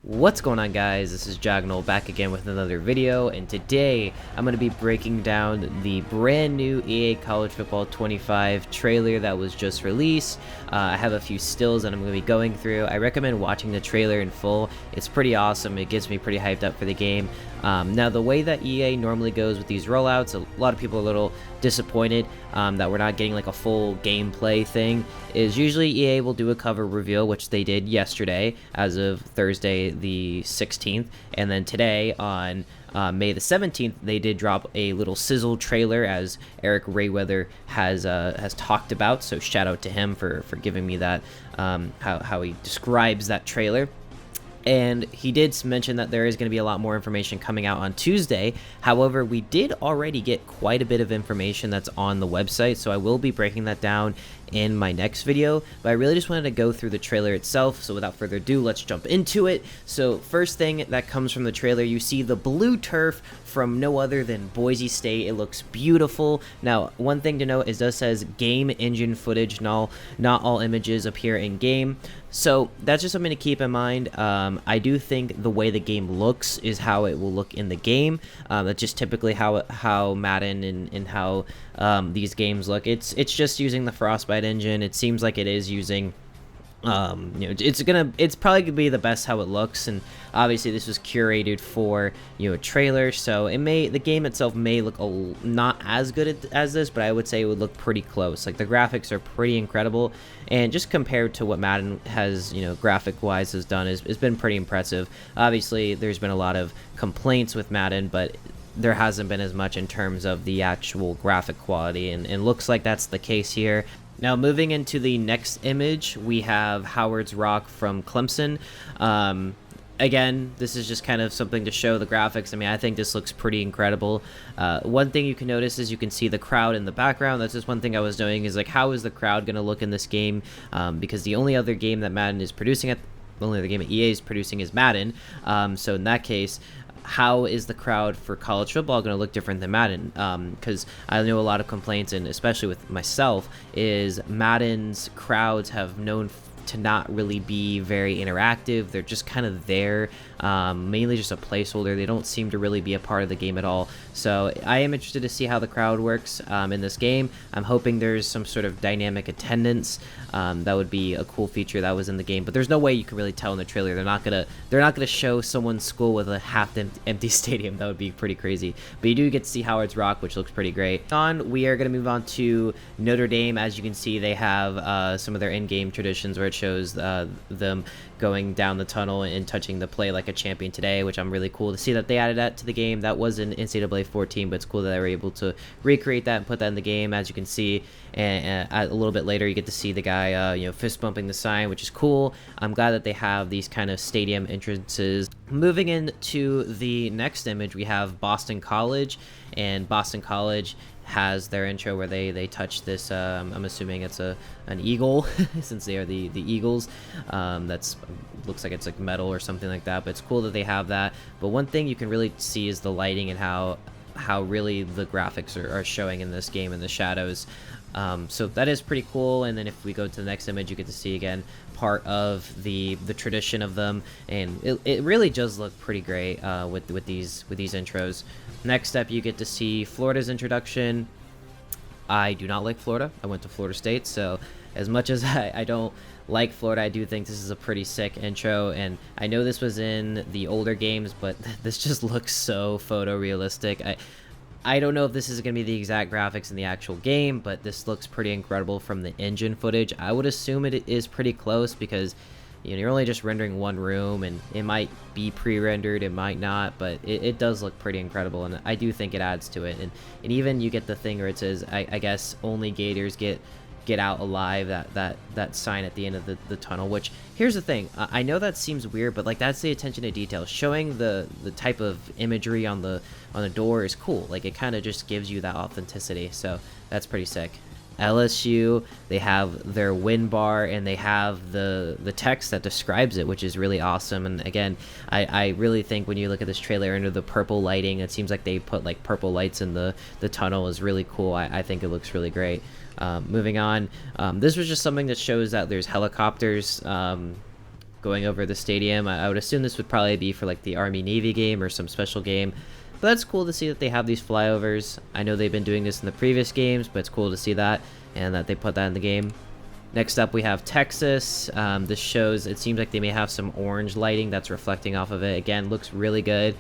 What's going on, guys? This is Jagnal back again with another video, and today I'm going to be breaking down the brand new EA College Football 25 trailer that was just released. I have a few stills that I'm going to be going through. I recommend watching the trailer in full. It's pretty awesome. It gets me pretty hyped up for the game. Now, the way that EA normally goes with these rollouts, a lot of people are a little disappointed that we're not getting like a full gameplay thing, is usually EA will do a cover reveal, which they did yesterday as of Thursday the 16th, and then today on May the 17th they did drop a little sizzle trailer, as Eric Rayweather has talked about, so shout out to him for giving me that, how he describes that trailer. And he did mention that there is going to be a lot more information coming out on Tuesday. However, we did already get quite a bit of information that's on the website, so I will be breaking that down in my next video. But I really just wanted to go through the trailer itself, so without further ado, let's jump into it. So first thing that comes from the trailer, you see the blue turf from no other than Boise State. It looks beautiful. Now, one thing to note is it says game engine footage, not all images appear in game. So that's just something to keep in mind. I do think the way the game looks is how it will look in the game. That's just typically how Madden and how these games look. It's just using the Frostbite engine. It seems like it is using it's probably gonna be the best how it looks, and obviously this was curated for a trailer, so the game itself may look not as good as this, but I would say it would look pretty close. Like, the graphics are pretty incredible, and just compared to what Madden has graphic wise has done, has been pretty impressive. Obviously there's been a lot of complaints with Madden, but there hasn't been as much in terms of the actual graphic quality, and looks like that's the case here. Now, moving into the next image, we have Howard's Rock from Clemson. Again, this is just kind of something to show the graphics. I mean, I think this looks pretty incredible. One thing you can notice is you can see the crowd in the background. That's just one thing I was doing, is like, how is the crowd going to look in this game? Because the only other game that Madden is producing, the only other game that EA is producing is Madden. So in that case, how is the crowd for college football going to look different than Madden? Because I know a lot of complaints, and especially with myself, is Madden's crowds have known to not really be very interactive. They're just kind of there, mainly just a placeholder. They don't seem to really be a part of the game at all. So I am interested to see how the crowd works in this game. I'm hoping there's some sort of dynamic attendance. That would be a cool feature that was in the game, but there's no way you can really tell in the trailer. They're not gonna show someone's school with a half empty stadium. That would be pretty crazy. But you do get to see Howard's Rock, which looks pretty great. We are gonna move on to Notre Dame. As you can see, they have some of their in-game traditions where it shows them going down the tunnel and touching the play like a champion today, which I'm really cool to see that they added that to the game. That was in NCAA 14, but it's cool that they were able to recreate that and put that in the game. As you can see, and a little bit later you get to see the guy fist bumping the sign, which is cool. I'm glad that they have these kind of stadium entrances. Moving into the next image, we have Boston College, and Boston College has their intro where they touch this, I'm assuming it's an eagle since they are the Eagles. That's looks like it's like metal or something like that, but it's cool that they have that. But one thing you can really see is the lighting and how really the graphics are showing in this game, in the shadows. So that is pretty cool. And then if we go to the next image, you get to see again part of the tradition of them, and it really does look pretty great with these intros. Next up, you get to see Florida's introduction. I do not like Florida. I went to Florida State, so as much as I don't like Florida, I do think this is a pretty sick intro, and I know this was in the older games, but this just looks so photorealistic. I don't know if this is going to be the exact graphics in the actual game, but this looks pretty incredible from the engine footage. I would assume it is pretty close, because you're only just rendering one room, and it might be pre-rendered, it might not, but it does look pretty incredible, and I do think it adds to it. And even you get the thing where it says, I guess only Gators get out alive, that sign at the end of the tunnel. Which, here's the thing, I know that seems weird, but like, that's the attention to detail. Showing the type of imagery on the door is cool. Like, it kind of just gives you that authenticity, so that's pretty sick. LSU, they have their win bar, and they have the text that describes it, which is really awesome. And again, I really think when you look at this trailer under the purple lighting, it seems like they put like purple lights in the tunnel, is really cool. I think it looks really great. Moving on, this was just something that shows that there's helicopters going over the stadium. I would assume this would probably be for like the Army-Navy game or some special game. But that's cool to see that they have these flyovers. I know they've been doing this in the previous games, but it's cool to see that and that they put that in the game. Next up, we have Texas. This shows, it seems like they may have some orange lighting that's reflecting off of it. Again, looks really good.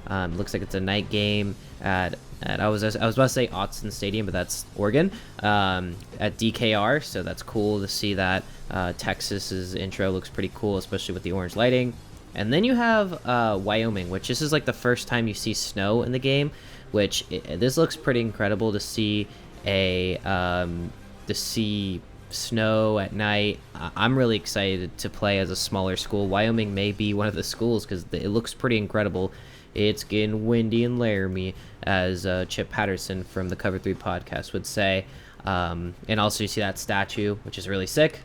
Looks like it's a night game at I was about to say Autzen Stadium, but that's Oregon, at DKR. So that's cool to see that. Texas's intro looks pretty cool, especially with the orange lighting. And then you have Wyoming, which this is like the first time you see snow in the game, which this looks pretty incredible to see snow at night. I'm really excited to play as a smaller school. Wyoming may be one of the schools because it looks pretty incredible. It's getting windy in Laramie, as Chip Patterson from the Cover 3 podcast would say. And also you see that statue, which is really sick.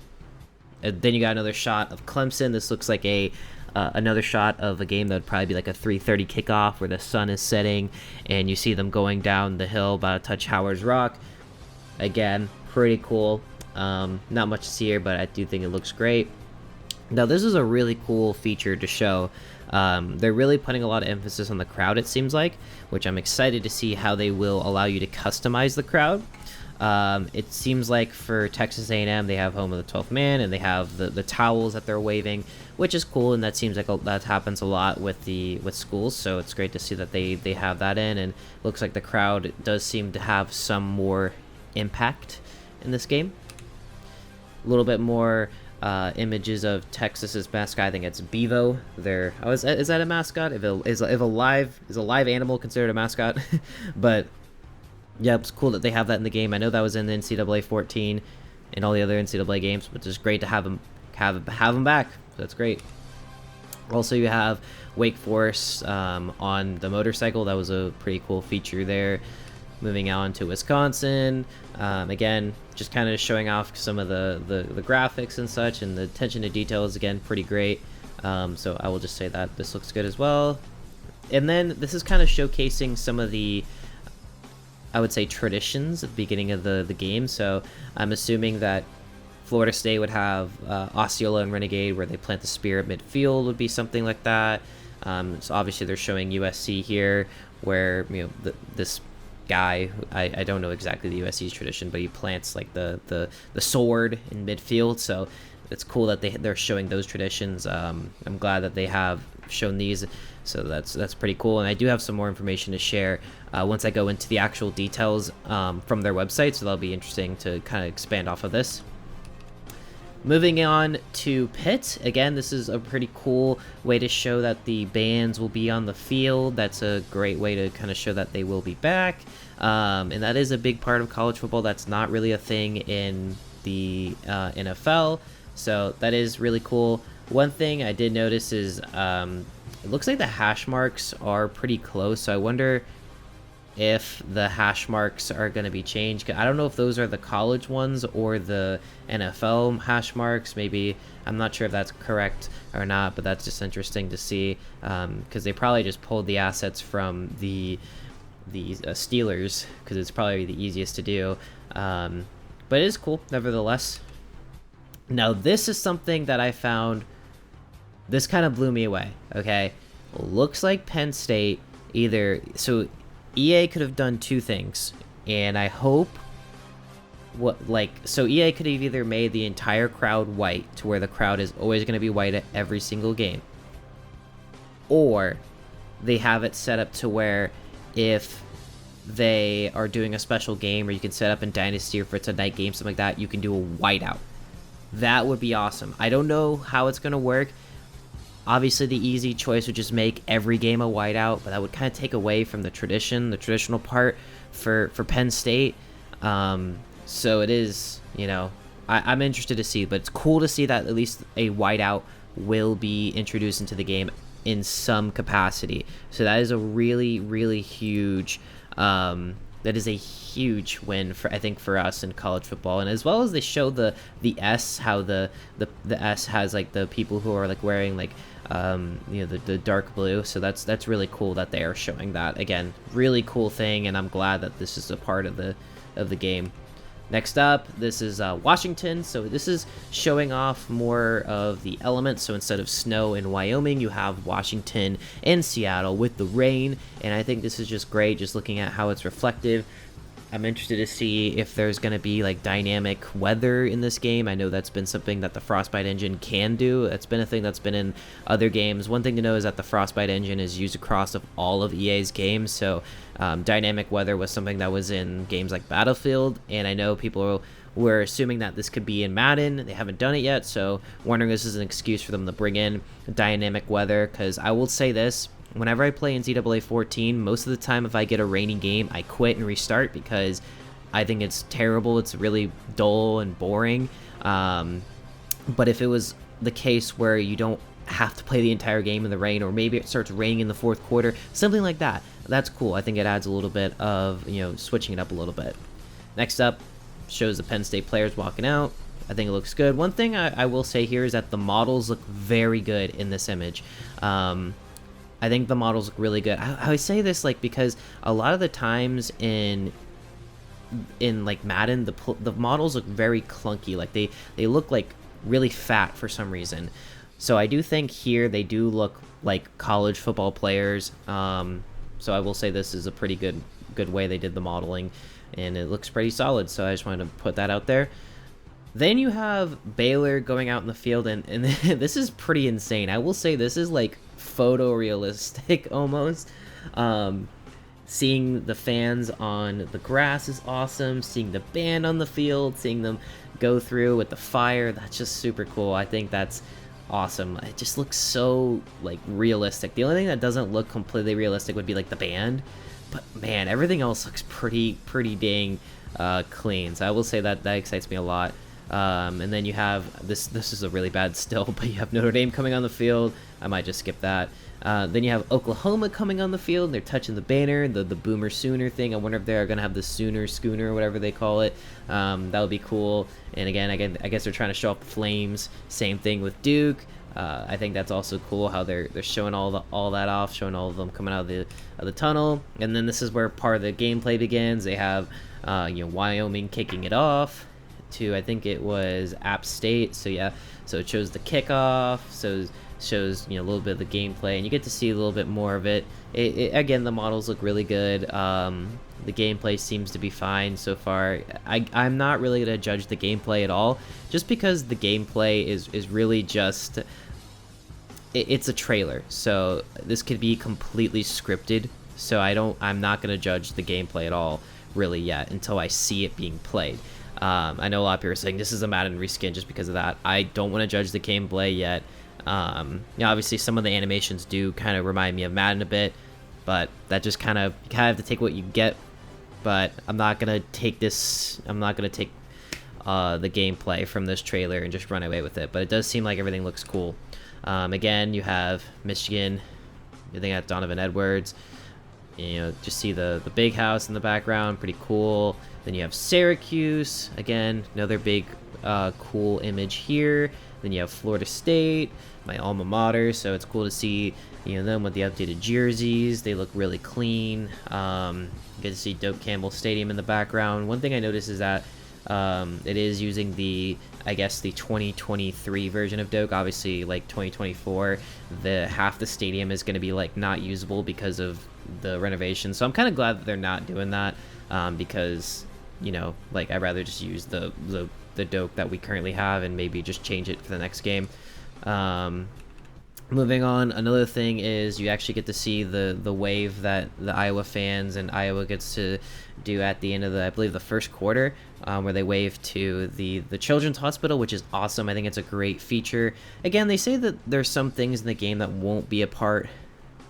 And then you got another shot of Clemson. This looks like another shot of a game that would probably be like a 3:30 kickoff where the sun is setting and you see them going down the hill about to touch Howard's Rock. Again, pretty cool. Not much to see here, but I do think it looks great. Now, this is a really cool feature to show. They're really putting a lot of emphasis on the crowd, it seems like, which I'm excited to see how they will allow you to customize the crowd. It seems like for Texas A&M, they have Home of the 12th Man, and they have the towels that they're waving, which is cool, and that seems like that happens a lot with schools, so it's great to see that they have that in, and looks like the crowd does seem to have some more impact in this game. A little bit more images of Texas's mascot. I think it's Bevo. Is that a mascot? If a live animal considered a mascot? But yeah, it's cool that they have that in the game. I know that was in the NCAA 14 and all the other NCAA games, but it's just great to have them back. So that's great. Also, you have Wake Forest on the motorcycle. That was a pretty cool feature there. Moving on to Wisconsin, again, just kind of showing off some of the graphics and such, and the attention to detail is again pretty great. So I will just say that this looks good as well. And then this is kind of showcasing some of the, I would say, traditions at the beginning of the game. So I'm assuming that Florida State would have Osceola and Renegade, where they plant the spear at midfield, would be something like that. So obviously they're showing USC here, where this guy, I don't know exactly the USC's tradition, but he plants like the sword in midfield. So it's cool that they're showing those traditions. I'm glad that they have shown these, so that's pretty cool. And I do have some more information to share once I go into the actual details from their website, so that'll be interesting to kind of expand off of this. Moving on to Pitt, again, this is a pretty cool way to show that the bands will be on the field. That's a great way to kind of show that they will be back, and that is a big part of college football. That's not really a thing in the NFL, so that is really cool. One thing I did notice is it looks like the hash marks are pretty close, so I wonder if the hash marks are going to be changed. I don't know if those are the college ones or the NFL hash marks. Maybe, I'm not sure if that's correct or not, but that's just interesting to see, because they probably just pulled the assets from the Steelers, because it's probably the easiest to do. But it is cool nevertheless. Now, this is something that I found, this kind of blew me away. Okay, looks like Penn State so EA could have done two things, and I hope so EA could have either made the entire crowd white, to where the crowd is always going to be white at every single game, or they have it set up to where if they are doing a special game, or you can set up in Dynasty, or if it's a night game, something like that, you can do a whiteout. That would be awesome. I don't know how it's going to work. Obviously, the easy choice would just make every game a whiteout, but that would kind of take away from the traditional part for Penn State. So it is, I'm interested to see, but it's cool to see that at least a whiteout will be introduced into the game in some capacity. So that is a really, really huge, that is a huge win for us in college football. And as well as they show the S, how the S has like the people who are like wearing like the dark blue. So that's really cool that they are showing that. Again, really cool thing, and I'm glad that this is a part of the game. Next up, this is Washington. So this is showing off more of the elements. So instead of snow in Wyoming, you have Washington and Seattle with the rain. And I think this is just great, just looking at how it's reflective. I'm interested to see if there's going to be like dynamic weather in this game. I know that's been something that the Frostbite engine can do. It's been a thing that's been in other games. One thing to know is that the Frostbite engine is used across all of EA's games. So dynamic weather was something that was in games like Battlefield. And I know people were assuming that this could be in Madden. They haven't done it yet. So wondering if this is an excuse for them to bring in dynamic weather. Because I will say this. Whenever I play in NCAA 14, most of the time if I get a rainy game, I quit and restart because I think it's terrible. It's really dull and boring. But if it was the case where you don't have to play the entire game in the rain, or maybe it starts raining in the fourth quarter, something like that, that's cool. I think it adds a little bit of, switching it up a little bit. Next up, shows the Penn State players walking out. I think it looks good. One thing I will say here is that the models look very good in this image. I think the models look really good. I say this because a lot of the times in like Madden, the models look very clunky. Like they look like really fat for some reason. So I do think here they do look like college football players. So I will say this is a pretty good way they did the modeling, and it looks pretty solid. So I just wanted to put that out there. Then you have Baylor going out in the field, and this is pretty insane. I will say this is like photorealistic almost. Seeing the fans on the grass is awesome. Seeing the band on the field, seeing them go through with the fire, that's just super cool. I think that's awesome. It just looks so like realistic. The only thing that doesn't look completely realistic would be like the band, but man, everything else looks pretty dang clean. So I will say that excites me a lot. And then you have this is a really bad still, but you have Notre Dame coming on the field. I might just skip that. Then you have Oklahoma coming on the field. They're touching the banner, the Boomer Sooner thing. I wonder if they're gonna have the Sooner Schooner or whatever they call it. That would be cool. And again, I guess they're trying to show off the Flames. Same thing with Duke. I think that's also cool how they're showing all that off, showing all of them coming out of the tunnel. And then this is where part of the gameplay begins. They have Wyoming kicking it off to, I think it was App State. So yeah, so it shows the kickoff, so shows a little bit of the gameplay, and you get to see a little bit more of it. Again, the models look really good. The gameplay seems to be fine so far. I'm not really gonna judge the gameplay at all, just because the gameplay is really just it's a trailer, so this could be completely scripted. So I'm not gonna judge the gameplay at all really yet until I see it being played. I know a lot of people are saying this is a Madden reskin just because of that. I don't want to judge the gameplay yet. Obviously some of the animations do kind of remind me of Madden a bit, but that just kind of, you have to take what you get. But I'm not gonna take the gameplay from this trailer and just run away with it. But it does seem like everything looks cool. Again, you have Michigan. You think that's Donovan Edwards. Just see the big house in the background, pretty cool. Then you have Syracuse, again, another big cool image here. Then you have Florida State, my alma mater, so it's cool to see them with the updated jerseys. They look really clean. Get to see Doak Campbell Stadium in the background. One thing I noticed is that it is using the 2023 version of Doak. Obviously, like 2024, half the stadium is going to be like not usable because of the renovation. So I'm kind of glad that they're not doing that, because I'd rather just use the Doak that we currently have and maybe just change it for the next game. Moving on, another thing is you actually get to see the wave that the Iowa fans and Iowa gets to do at the end of I believe the first quarter, where they wave to the Children's Hospital, which is awesome. I think it's a great feature. Again, they say that there's some things in the game that won't be a part.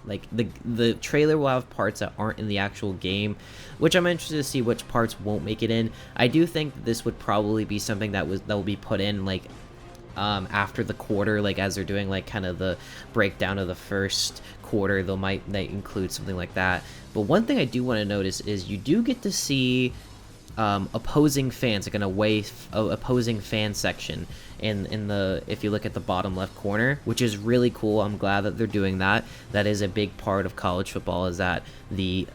Like the trailer will have parts that aren't in the actual game, which I'm interested to see which parts won't make it in. I do think this would probably be something that will be put in after the quarter, as they're doing kind of the breakdown of the first quarter. They include something like that. But one thing I do want to notice is you do get to see opposing fans, like an away opposing fan section in the, if you look at the bottom left corner, which is really cool. I'm glad that they're doing that. That is a big part of college football, is that the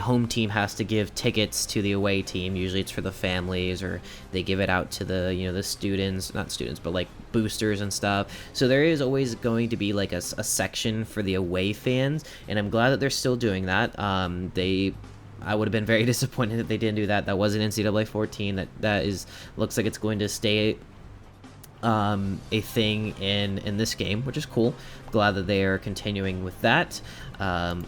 home team has to give tickets to the away team. Usually it's for the families, or they give it out to the, you know, the students, not students, but like boosters and stuff. So there is always going to be like a section for the away fans, and I'm glad that they're still doing that. I would have been very disappointed if they didn't do that. That was an NCAA 14. That is, looks like it's going to stay a thing in this game, which is cool. Glad that they are continuing with that.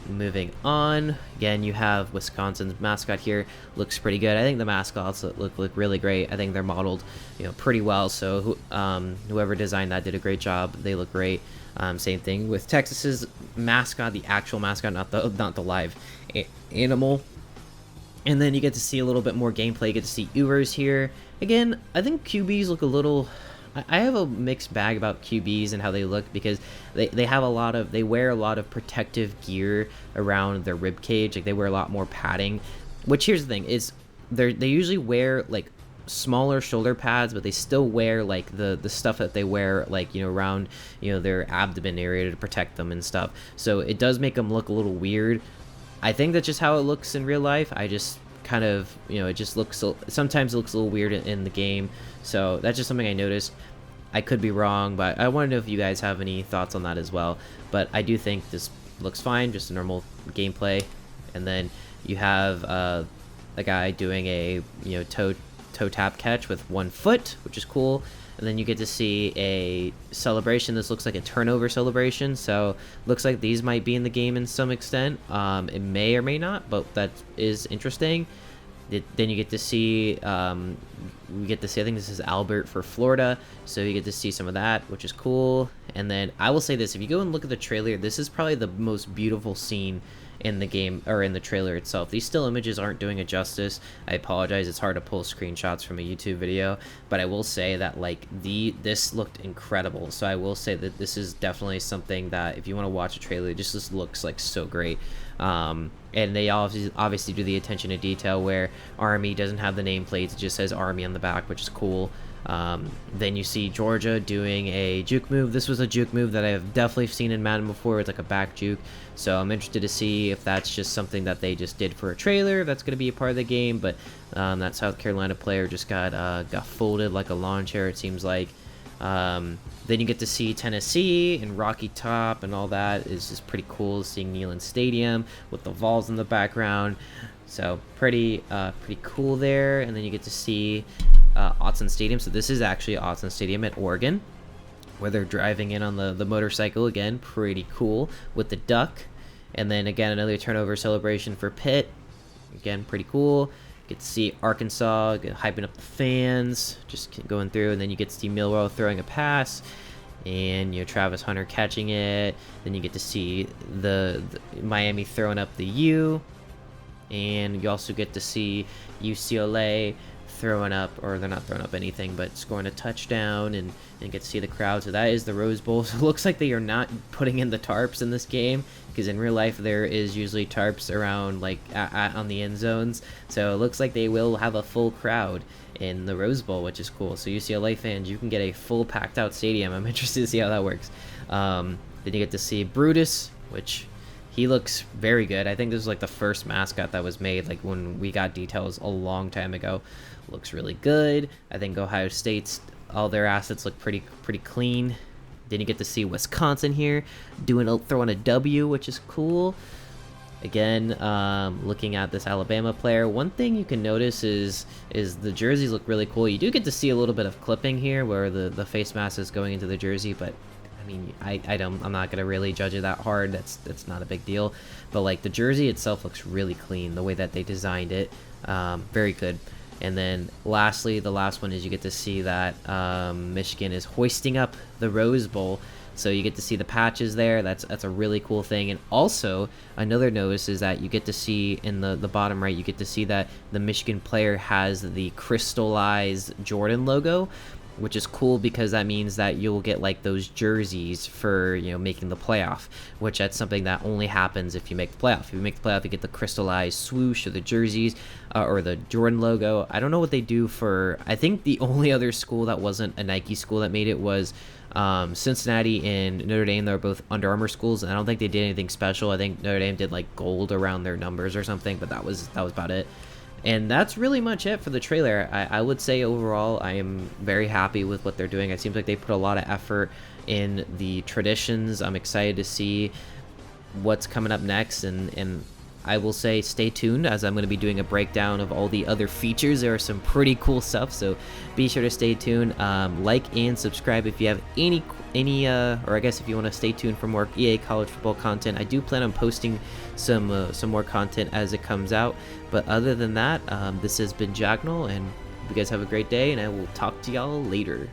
Moving on, again, you have Wisconsin's mascot here. Looks pretty good. I think the mascots look really great. I think they're modeled, you know, pretty well. So whoever designed that did a great job. They look great. Same thing with Texas's mascot, the actual mascot, not the live animal. And then you get to see a little bit more gameplay. You get to see Uvers here. Again, I think QBs look a little... I have a mixed bag about QBs and how they look, because they have they wear a lot of protective gear around their rib cage. Like, they wear a lot more padding, which, here's the thing, is they usually wear like smaller shoulder pads, but they still wear like the stuff that they wear, like, you know, around, you know, their abdomen area to protect them and stuff. So it does make them look a little weird. I think that's just how it looks in real life. I just kind of, you know, it just looks, sometimes it looks a little weird in the game. So that's just something I noticed. I could be wrong, but I want to know if you guys have any thoughts on that as well. But I do think this looks fine, just a normal gameplay. And then you have a guy doing a, you know, toe tap catch with 1 foot, which is cool. And then you get to see a celebration. This looks like a turnover celebration, so looks like these might be in the game in some extent. It may or may not, but that is interesting. Then you get to see, I think this is Albert for Florida, so you get to see some of that, which is cool. And then I will say this, if you go and look at the trailer, this is probably the most beautiful scene in the game, or in the trailer itself. These still images aren't doing it justice. I apologize, it's hard to pull screenshots from a YouTube video, but I will say that, like, this looked incredible. So I will say that this is definitely something that, if you want to watch a trailer, it just looks like so great. And they obviously do the attention to detail, where Army doesn't have the nameplates, it just says Army on the back, which is cool. Then you see Georgia doing a juke move. This was a juke move that I have definitely seen in Madden before. It's like a back juke, so I'm interested to see if that's just something that they just did for a trailer, if that's going to be a part of the game. But that South Carolina player just got folded like a lawn chair, it seems like. Then you get to see Tennessee and Rocky Top, and all that is just pretty cool, seeing Neyland Stadium with the Vols in the background. So pretty cool there. And then you get to see Autzen Stadium. So this is actually Autzen Stadium at Oregon, where they're driving in on the motorcycle. Again, pretty cool with the duck. And then again, another turnover celebration for Pitt. Again, pretty cool. Get to see Arkansas hyping up the fans, just going through. And then you get to see Millwall throwing a pass, and, you know, Travis Hunter catching it. Then you get to see the Miami throwing up the U, and you also get to see UCLA throwing up, or they're not throwing up anything, but scoring a touchdown, and get to see the crowd. So that is the Rose Bowl. So it looks like they are not putting in the tarps in this game, because in real life there is usually tarps around, like, on the end zones. So it looks like they will have a full crowd in the Rose Bowl, which is cool. So UCLA fans, you can get a full packed out stadium. I'm interested to see how that works. Then you get to see Brutus, which he looks very good. I think this is like the first mascot that was made, like, when we got details a long time ago. Looks really good. I think Ohio State's, all their assets look pretty clean. Then you get to see Wisconsin here throwing a W, which is cool. Again, looking at this Alabama player, one thing you can notice is the jerseys look really cool. You do get to see a little bit of clipping here, where the face mask is going into the jersey, but I mean, I'm not gonna really judge it that hard. That's not a big deal. But, like, the jersey itself looks really clean, the way that they designed it. Very good. And then lastly, the last one is you get to see that Michigan is hoisting up the Rose Bowl. So you get to see the patches there. That's a really cool thing. And also, another notice is that you get to see in the bottom right, you get to see that the Michigan player has the crystallized Jordan logo, which is cool because that means that you'll get like those jerseys for, making the playoff, which that's something that only happens if you make the playoff. If you make the playoff, you get the crystallized swoosh or the jerseys, or the Jordan logo. I don't know what they do for, I think the only other school that wasn't a Nike school that made it was Cincinnati and Notre Dame. They're both Under Armour schools, and I don't think they did anything special. I think Notre Dame did like gold around their numbers or something, but that was about it. And that's really much it for the trailer. I would say overall I am very happy with what they're doing. It seems like they put a lot of effort in the traditions. I'm excited to see what's coming up next, and I will say stay tuned, as I'm going to be doing a breakdown of all the other features. There are some pretty cool stuff, so be sure to stay tuned. Like and subscribe if you have any or I guess if you want to stay tuned for more EA college football content. I do plan on posting some more content as it comes out, but other than that, this has been Jagnal, and you guys have a great day, and I will talk to y'all later.